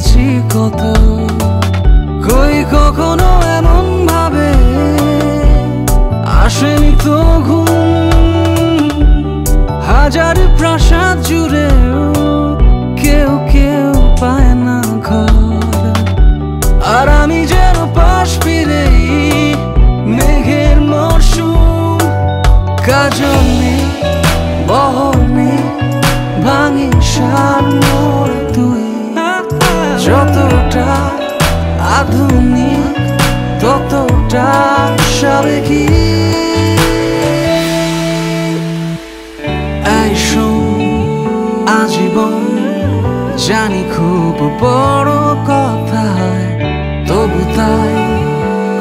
গেছি কত, কই কখনো এমন ভাবে আসেনি তো ঘুম। হাজার প্রাসাদ জুড়ে কেউ কেউ পায় না ঘর, আর আমি যেন পাশ ফিরে মেঘের মরশুম। কাজল নেই, বহর নেই, ভাঙি সার মোর তুই। যতটা আধুনিক ততটা সাবেকি। এই শোন, আজীবন জানি খুব বড় কথা, তবু তাই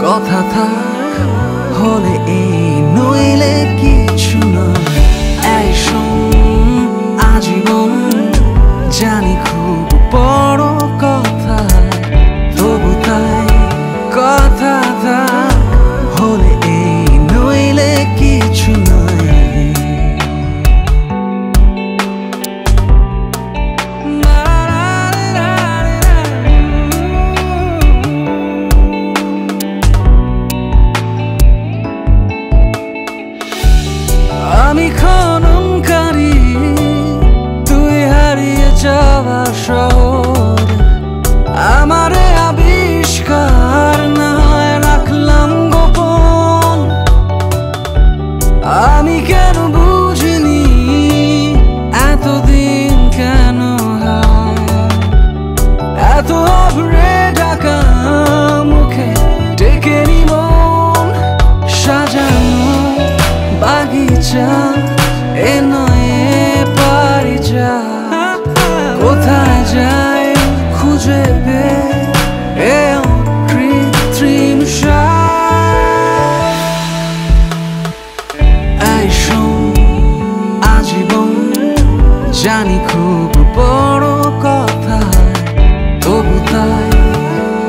কথা থাক হলে এই নইলে কিছু না। এই শোন, আজীবন জানি খুব বড় কথা, তবু তাই কথা থাক হলে এই নইলে কিছু নয়। আমি খননকারী, তুই হারিয়ে যাওয়া শহর। আমারে আবিষ্কার না হয় রাখলাম গোপন। আমি কেন বুঝিনি এতদিন কেন এত আভরে ঢাকা মুখে টেকেনি মন। সাজানো বাগিচা এ নয় পারি যা, কোথায় যায় খুঁজে পেয়ে কৃত্রিম এই শোন, আজীবন জানি খুব বড় কথা, তবু তাই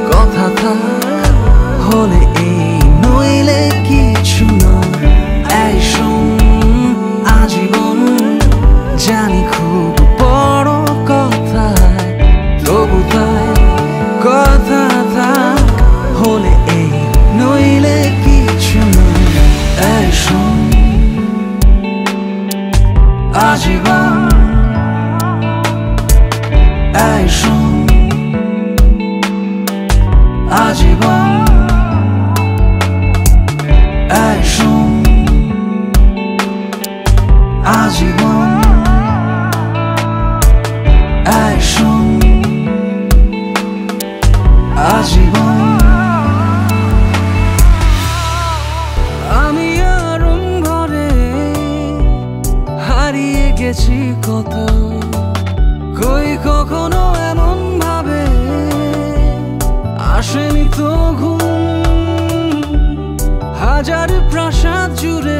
কথা থাক হলে এই নইলে কিছু নয়। এই শোন, আজীবন জানি খুব বড় কথা, তবু তাই কথা থাক হলে এই নইলে কিছু নয়। এই শোন, আজীবন, এই শোন, আজীবন, এই শোন, আজীবন, এই শোন, আজীবন। আমি আরম্ভরে হারিয়ে গেছি কত, কই কখনো এমন ভাবে আসেনি তো ঘুম। হাজার প্রাসাদ জুড়ে